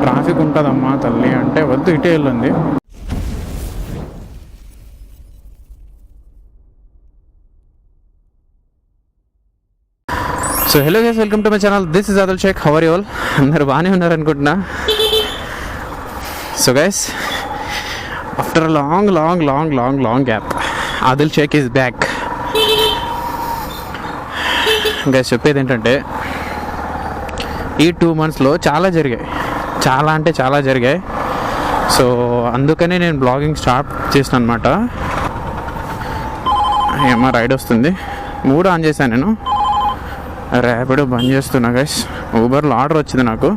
Traffic ఉంటుందమ్మా తల్లి అంటే వద్దు, ఇటే వెళ్ళింది. So hello guys, welcome to my channel. This is Adil Shaikh. How are you all? అందరు బాగానే ఉన్నారు అనుకుంటున్నా. So guys, after long gap Adil Shaikh is back. Guys, చెప్పేది ఏంటంటే ఈ 2 monthsలో చాలా జరిగాయి. సో అందుకనే నేను బ్లాగింగ్ స్టార్ట్ చేసిన అనమాట. ఏమో రైడ్ వస్తుంది, 3 ఆన్ చేశాను నేను. ర్యాపిడో బంద్ చేస్తున్నా గైస్. ఊబర్లో ఆర్డర్ వచ్చింది నాకు.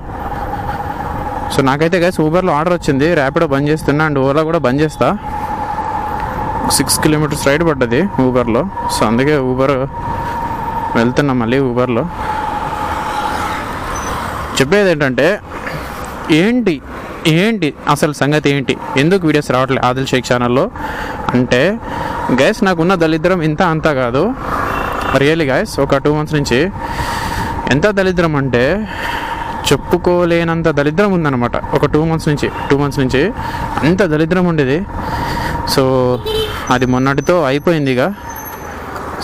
సో నాకైతే గైస్ ఊబర్లో ఆర్డర్ వచ్చింది, ర్యాపిడో బంద్ చేస్తున్నా అండ్ ఓలా కూడా బంద్ చేస్తా. 6 kilometers రైడ్ పడ్డది ఊబర్లో. సో అందుకే ఊబర్ వెళ్తున్నా మళ్ళీ ఊబర్లో. చెప్పేది ఏంటంటే ఏంటి అసలు సంగతి ఏంటి, ఎందుకు వీడియోస్ రావట్లేదు ఆదిల్ షేక్ ఛానల్లో అంటే గైస్, నాకున్న దరిద్రం ఇంత అంతా కాదు. రియల్లీ గైస్, ఒక 2 months నుంచి ఎంత దరిద్రం అంటే చెప్పుకోలేనంత దరిద్రం ఉందన్నమాట. ఒక 2 months నుంచి అంత దరిద్రం ఉండేది. సో అది మొన్నటితో అయిపోయింది ఇక.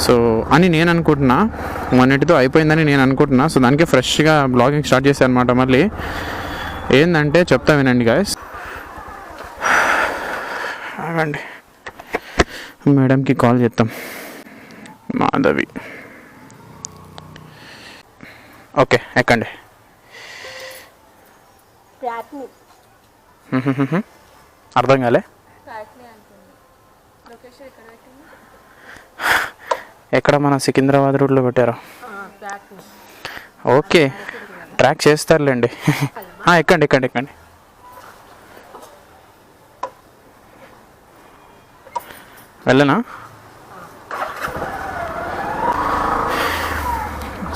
సో అని నేను అనుకుంటున్నా, మొన్నటితో అయిపోయిందని నేను అనుకుంటున్నా. సో దానికి ఫ్రెష్గా బ్లాగింగ్ స్టార్ట్ చేశాను అనమాట. మళ్ళీ ఏంటంటే చెప్తా వినండి గాయస్. ఆగండి, మేడంకి కాల్ చేద్దాం. మాధవి, ఓకే ఎక్కండి. అర్థం కాలే, ఎక్కడ మన సికింద్రాబాద్ రోడ్లో పెట్టారా? ఓకే, ట్రాక్ చేస్తారులేండి. ఎక్కండి. వెళ్ళనా?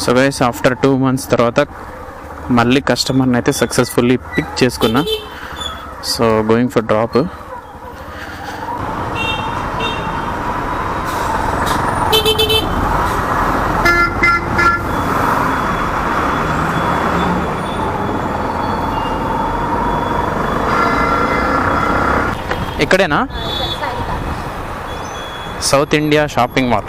సో గైస్, ఆఫ్టర్ 2 months తర్వాత మళ్ళీ కస్టమర్ని అయితే సక్సెస్ఫుల్లీ పిక్ చేసుకున్నా. So going for drop. ఇక్కడేనా? South India shopping mall.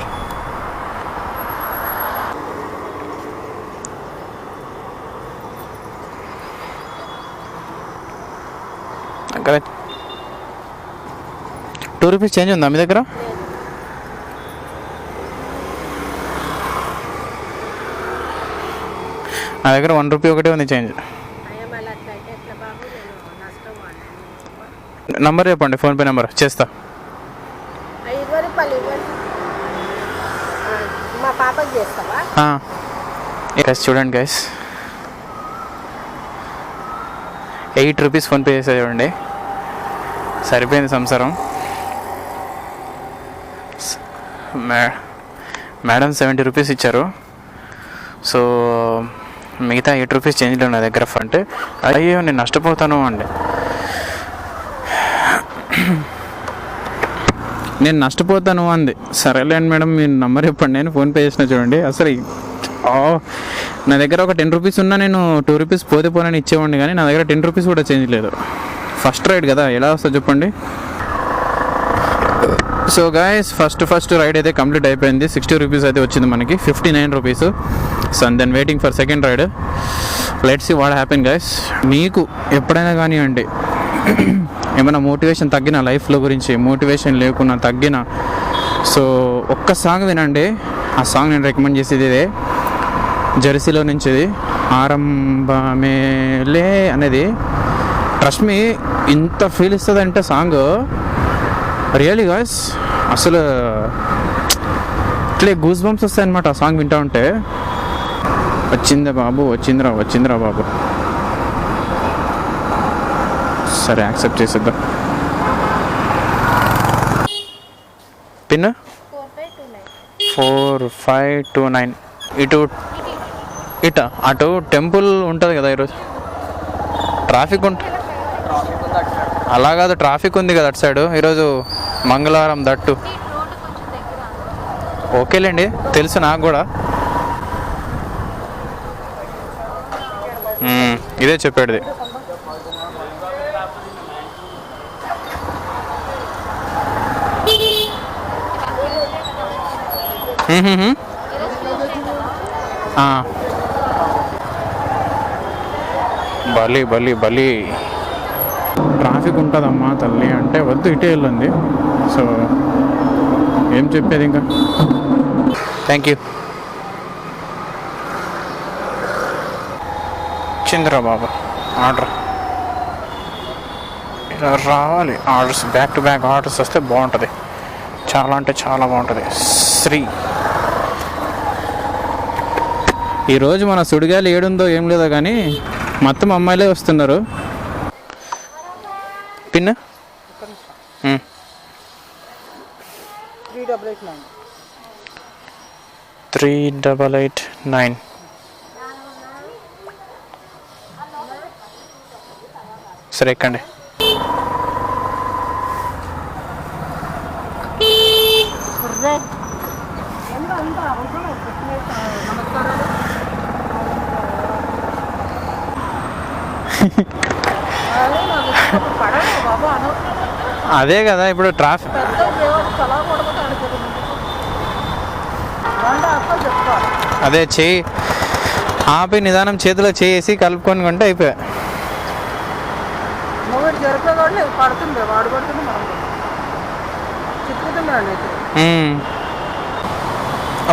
అక్కడ 2 rupees చేంజ్ ఉందా మీ దగ్గర? నా దగ్గర 1 rupee ఒకటే ఉంది చేంజ్. నంబర్ చెప్పండి, ఫోన్పే నెంబర్ చేస్తా. చూడండి గైస్, 8 rupees ఫోన్పే చేసే చూడండి, సరిపోయింది సంసారం. మేడం 70 rupees ఇచ్చారు. సో మిగతా 8 rupees చేంజ్లో నా దగ్గర. అంటే అయ్యో నేను నష్టపోతాను అండి, నేను నష్టపోతాను అంది. సరేలేండి మేడం, మీ నెంబర్ చెప్పండి, నేను ఫోన్పే చేసిన చూడండి. అసలు నా దగ్గర ఒక 10 rupees ఉన్నా నేను 2 rupees పోనని ఇచ్చేవాడిని, కానీ నా దగ్గర 10 rupees కూడా చేంజ్ లేదు. ఫస్ట్ రైడ్ కదా, ఎలా వస్తుంది చెప్పండి. సో గాయస్, ఫస్ట్ రైడ్ అయితే కంప్లీట్ అయిపోయింది. 60 rupees అయితే వచ్చింది మనకి, 59 rupees. So and then waiting for second ride. Let's see what happen guys. మీకు ఎప్పుడైనా కానివ్వండి ఏమైనా మోటివేషన్ తగ్గిన, లైఫ్లో గురించి మోటివేషన్ లేకున్నా తగ్గిన, సో ఒక్క సాంగ్ వినండి. ఆ సాంగ్ నేను రికమెండ్ చేసేది ఇదే, జెర్సీలో నుంచి ఆరంభమేలే అనేది. ట్రస్ట్ మీ, ఇంత ఫీల్ ఇస్తుంది అంటే సాంగ్. రియల్లీ గాయ్స్, అసలు ఇట్లే గూస్ బంప్స్ వస్తాయి అనమాట ఆ సాంగ్ వింటూ ఉంటే. వచ్చిందిరా బాబు. సరే, యాక్సెప్ట్ చేసేద్దాం. పిన్ 4529. అటు టెంపుల్ ఉంటుంది కదా ఈరోజు. ట్రాఫిక్ అలా కాదు, ట్రాఫిక్ ఉంది కదా అటు సైడు ఈరోజు, మంగళవారం దట్టు. ఓకేలేండి, తెలుసు నాకు కూడా. ఇదే చెప్పేది. బలి బలి బలి ట్రాఫిక్ ఉంటుందమ్మా తల్లి అంటే వద్దు, ఇటే వెళ్ళండి. సో ఏం చెప్పేది ఇంకా. Thank you. చింద్రా బాబా ఆర్డర్ ఇలా రావాలి. Orders back to back orders వస్తే బాగుంటుంది, చాలా అంటే చాలా బాగుంటుంది. శ్రీ ఈరోజు మన సుడిగాలి ఏడుందో ఏం లేదో కానీ మొత్తం అమ్మాయిలే వస్తున్నారు. పిన్ 3889. సరే ఎక్కండి. అదే కదా ఇప్పుడు ట్రాఫిక్. అదే చేయి ఆపి నిదానం చేతిలో చేసి కలుపుకొని కొంటే అయిపోయా.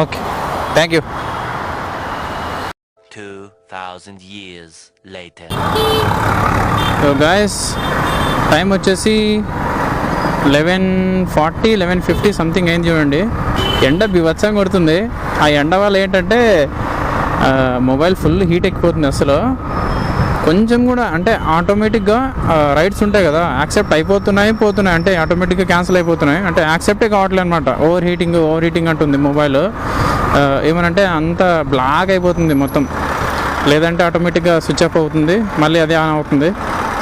Okay thank you. 2000 years later. So guys time వచ్చేసి 11:40 11:50 సంథింగ్ అయింది చూడండి. ఎండ బీభత్సంగా కొడుతుంది. ఆ ఎండ వల్ల ఏంటంటే మొబైల్ ఫుల్ హీట్ ఎక్కిపోతుంది. అసలు కొంచెం కూడా అంటే ఆటోమేటిక్గా రైడ్స్ ఉంటాయి కదా, యాక్సెప్ట్ అయిపోతున్నాయి పోతున్నాయి, అంటే ఆటోమేటిక్గా క్యాన్సిల్ అయిపోతున్నాయి, అంటే యాక్సెప్టే కావట్లేదు అనమాట. ఓవర్ హీటింగ్ అంటుంది మొబైల్. ఏమనంటే అంత బ్లాక్ అయిపోతుంది మొత్తం, లేదంటే ఆటోమేటిక్గా స్విచ్ ఆఫ్ అవుతుంది, మళ్ళీ అదే ఆన్ అవుతుంది.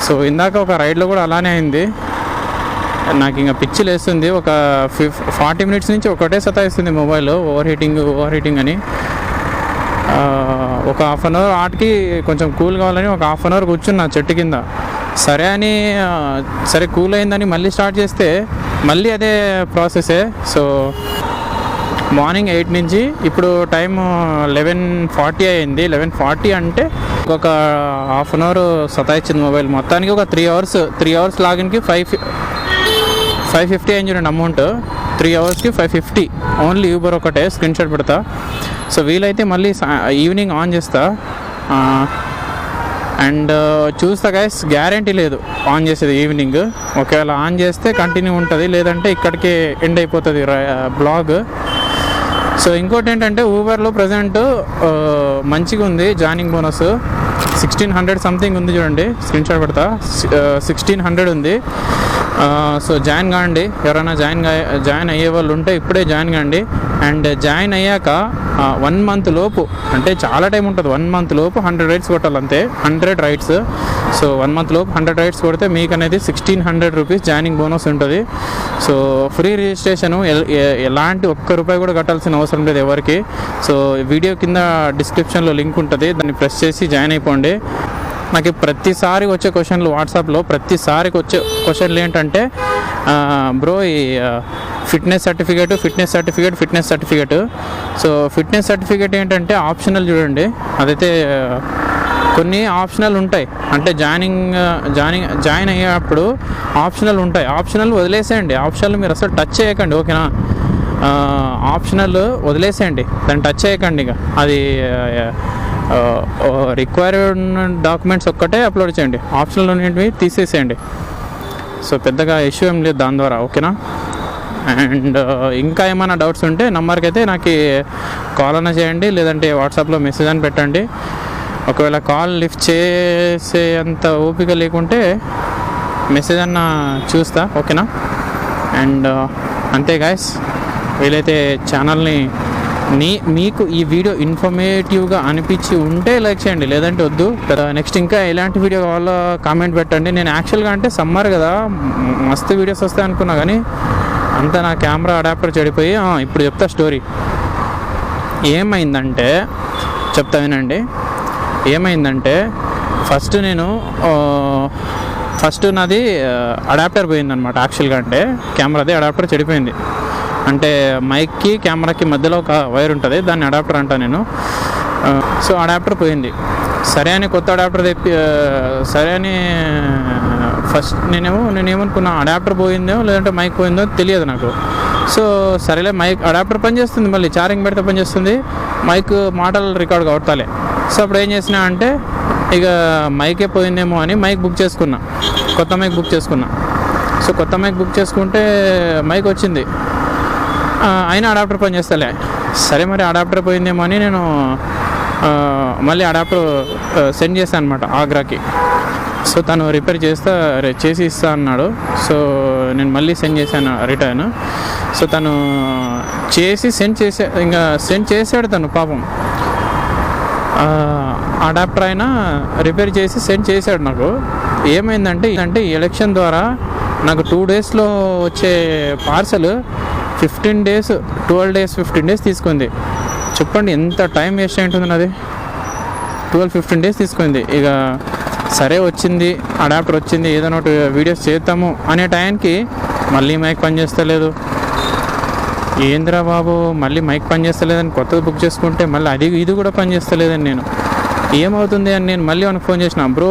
సో ఇందాక ఒక రైడ్లో కూడా అలానే అయింది. నాకు ఇంకా పిచ్చి లేస్తుంది. ఒక 40 minutes నుంచి ఒకటే సతాయిస్తుంది మొబైల్, ఓవర్ హీటింగ్ అని. ఒక 1/2 hour ఆటకి కొంచెం కూల్ కావాలని ఒక 1/2 hour కూర్చున్నా చెట్టు కింద. సరే కూల్ అయిందని మళ్ళీ స్టార్ట్ చేస్తే మళ్ళీ అదే ప్రాసెసే. సో మార్నింగ్ 8 నుంచి ఇప్పుడు టైం 11:40 అయింది. 11:40 అంటే ఒక 1/2 hour సతాయిచ్చింది మొబైల్. మొత్తానికి ఒక 3 hours లాగిన్కి 550 అయింది చూడండి అమౌంట్. 3 hours 550 ఓన్లీ యూబర్ ఒకటే. స్క్రీన్ షాట్ పెడతా. సో వీలైతే మళ్ళీ ఈవినింగ్ ఆన్ చేస్తా అండ్ చూస్తా గైస్. గ్యారంటీ లేదు ఆన్ చేసేది ఈవినింగ్. ఒకవేళ ఆన్ చేస్తే కంటిన్యూ ఉంటుంది, లేదంటే ఇక్కడికే ఎండ్ అయిపోతుంది బ్లాగ్. సో ఇంకోటి ఏంటంటే ఊబర్లో ప్రజెంట్ మంచిగా ఉంది జాయినింగ్ బోనస్. 1600 సంథింగ్ ఉంది చూడండి, స్క్రీన్ షాట్ పెడతా. 1600 ఉంది. సో జాయిన్ కాండి. ఎవరైనా జాయిన్ అయ్యే వాళ్ళు ఉంటే ఇప్పుడే జాయిన్ కాండి. అండ్ జాయిన్ అయ్యాక 1 month లోపు, అంటే చాలా టైం ఉంటుంది, 1 month లోపు 100 రైడ్స్ కొట్టాలి అంతే. 100 రైడ్స్. సో 1 month లోపు 100 రైడ్స్ కొడితే మీకు అనేది 1600 రూపీస్ జాయినింగ్ బోనస్ ఉంటుంది. సో ఫ్రీ రిజిస్ట్రేషను, ఎలాంటి ₹1 కూడా కట్టాల్సిన అవసరం లేదు ఎవరికి. సో వీడియో కింద డిస్క్రిప్షన్లో లింక్ ఉంటుంది, దాన్ని ప్రెస్ చేసి జాయిన్ అయిపోండి. నాకు ప్రతిసారి వచ్చే క్వశ్చన్లు వాట్సాప్లో, ప్రతిసారికి వచ్చే క్వశ్చన్లు ఏంటంటే బ్రో ఈ fitness certificate. So fitness certificate ఏంటంటే ఆప్షనల్ చూడండి. అదైతే కొన్ని ఆప్షనల్ ఉంటాయి, అంటే జాయిన్ అయ్యేటప్పుడు ఆప్షనల్ ఉంటాయి. ఆప్షనల్ వదిలేసేయండి. ఆప్షనల్ మీరు అసలు టచ్ చేయకండి, ఓకేనా. ఆప్షనల్ వదిలేసేయండి, దాన్ని టచ్ చేయకండి. ఇక అది రిక్వైర్డ్ డాక్యుమెంట్స్ ఒక్కటే అప్లోడ్ చేయండి, ఆప్షనల్ ఉన్నవి తీసేసేయండి. సో పెద్దగా ఇష్యూ ఏం లేదు దాని ద్వారా, ఓకేనా. అండ్ ఇంకా ఏమైనా డౌట్స్ ఉంటే నంబర్కి అయితే నాకు కాల్ అన్న చేయండి, లేదంటే వాట్సాప్లో మెసేజ్ అని పెట్టండి. ఒకవేళ కాల్ లిఫ్ట్ చేసే అంత ఓపిక లేకుంటే మెసేజ్ అన్న చూస్తా, ఓకేనా. అండ్ అంతే గాయస్, వీలైతే ఛానల్ని మీకు ఈ వీడియో ఇన్ఫర్మేటివ్గా అనిపించి ఉంటే లైక్ చేయండి, లేదంటే వద్దు. నెక్స్ట్ ఇంకా ఎలాంటి వీడియో కావాలో కామెంట్ పెట్టండి. నేను యాక్చువల్గా అంటే సమ్మర్ కదా మస్తు వీడియోస్ వస్తాయి అనుకున్నా, కానీ అంతా నా కెమెరా అడాప్టర్ చెడిపోయి. ఇప్పుడు చెప్తా స్టోరీ. ఏమైందంటే చెప్తా వినండి. ఏమైందంటే ఫస్ట్ నాది అడాప్టర్ పోయిందనమాట. యాక్చువల్గా అంటే కెమెరాది అడాప్టర్ చెడిపోయింది. అంటే మైక్కి కెమెరాకి మధ్యలో ఒక వైర్ ఉంటుంది, దాన్ని అడాప్టర్ అంటా నేను. సో అడాప్టర్ పోయింది. సరే అని కొత్త అడాప్టర్ సరే అని ఫస్ట్ నేనేమనుకున్నా అడాప్టర్ పోయిందో లేదంటే మైక్ పోయిందో తెలియదు నాకు. సో సరేలే మైక్ అడాప్టర్ పనిచేస్తుంది, మళ్ళీ ఛార్జింగ్ పెడితే పనిచేస్తుంది, మైక్ మాటలు రికార్డ్ కావట్లే. సో అప్పుడు ఏం చేసినా అంటే ఇక మైకే పోయిందేమో అని మైక్ బుక్ చేసుకున్నా, కొత్త మైక్ బుక్ చేసుకున్నా. సో కొత్త మైక్ బుక్ చేసుకుంటే మైక్ వచ్చింది, అయినా అడాప్టర్ పని చేస్తలే. సరే మరి అడాప్టర్ పోయిందేమో అని నేను మళ్ళీ అడాప్టర్ సెండ్ చేశాను అనమాట ఆగ్రాకి. సో తను రిపేర్ చేసి ఇస్తా అన్నాడు. సో నేను మళ్ళీ సెండ్ చేశాను రిటర్న్. సో తను సెండ్ చేసాడు తను పాపం. అడాప్టర్ అయినా రిపేర్ చేసి సెండ్ చేశాడు నాకు. ఏమైందంటే ఈ ఎలక్షన్ ద్వారా నాకు 2 డేస్లో వచ్చే పార్సల్ 15 డేస్ 12 డేస్ 15 డేస్ తీసుకుంది. చెప్పండి ఎంత టైం వేస్ట్ అయి ఉంటుంది నాది. 12-15 డేస్ తీసుకుంది. ఇక సరే వచ్చింది, అడాప్టర్ వచ్చింది, ఏదైనా ఒకటి వీడియోస్ చేద్దాము అనే టైంకి మళ్ళీ మైక్ పనిచేస్తలేదు. ఏంద్రా బాబు మళ్ళీ మైక్ పనిచేస్తలేదని కొత్తది బుక్ చేసుకుంటే మళ్ళీ ఇది కూడా పనిచేస్తలేదని నేను ఏమవుతుంది అని నేను మళ్ళీ మనకు ఫోన్ చేసిన, బ్రో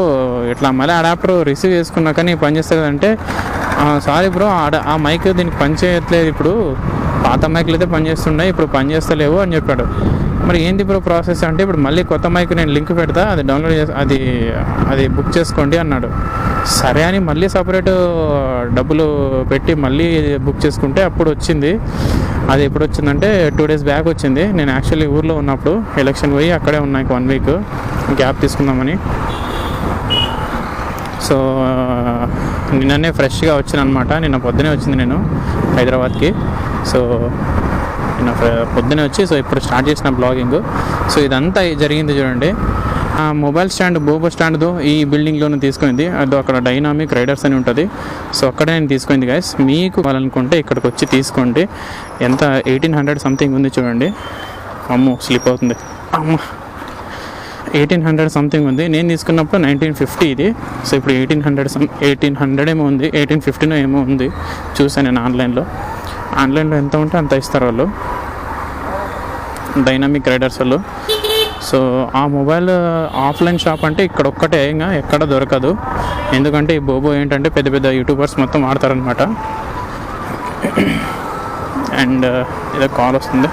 ఇట్లా మళ్ళీ అడాప్టర్ రిసీవ్ చేసుకున్నా కానీ పనిచేస్తలేదంటే, సారీ బ్రో ఆ మైక్ దీనికి పనిచేయట్లేదు, ఇప్పుడు పాత మైక్లు అయితే పనిచేస్తున్నాయి, ఇప్పుడు పనిచేస్తలేవు అని చెప్పాడు. మరి ఏంటి బ్రో ప్రాసెస్ అంటే, ఇప్పుడు మళ్ళీ కొత్త మైక్ నేను లింక్ పెడతా, అది డౌన్లోడ్ చేసి అది బుక్ చేసుకోండి అన్నాడు. సరే అని మళ్ళీ సపరేట్ డబ్బులు పెట్టి మళ్ళీ బుక్ చేసుకుంటే అప్పుడు వచ్చింది. అది ఎప్పుడు వచ్చిందంటే 2 డేస్ బ్యాక్ వచ్చింది. నేను యాక్చువల్లీ ఊర్లో ఉన్నప్పుడు ఎలక్షన్ పోయి అక్కడే ఉన్నా 1 వీక్ గ్యాప్ తీసుకుందామని. సో నిన్ననే ఫ్రెష్గా వచ్చాను అనమాట. నిన్న పొద్దునే వచ్చింది నేను హైదరాబాద్కి. సో నిన్న పొద్దునే వచ్చి సో ఇప్పుడు స్టార్ట్ చేసిన బ్లాగింగ్. సో ఇదంతా జరిగింది చూడండి. ఆ మొబైల్ స్టాండ్ బోబో స్టాండ్తో ఈ బిల్డింగ్లోనే తీసుకుంది. అదో అక్కడ డైనామిక్ రైడర్స్ అని ఉంటుంది. సో అక్కడే నేను తీసుకుంది గైస్. మీకు కావాలనుకుంటే ఇక్కడికి వచ్చి తీసుకోండి. ఎంత 1800 సంథింగ్ ఉంది చూడండి. అమ్మో స్లిప్ అవుతుంది. అమ్మ 1800 సంథింగ్ ఉంది. నేను తీసుకున్నప్పుడు 1950 ఇది. సో ఇప్పుడు 1800 ఏమో ఉంది, 1850 ఏమో ఉంది. చూసాను నేను ఆన్లైన్లో ఎంత ఉంటే అంత ఇస్తారు వాళ్ళు, డైనామిక్ రైడర్స్ వాళ్ళు. సో ఆ మొబైల్ ఆఫ్లైన్ షాప్ అంటే ఇక్కడ ఒక్కటే, ఇంకా ఎక్కడ దొరకదు. ఎందుకంటే ఈ బోబో ఏంటంటే పెద్ద పెద్ద యూట్యూబర్స్ మొత్తం వాడతారనమాట. అండ్ ఏదో కాల్ వస్తుంది.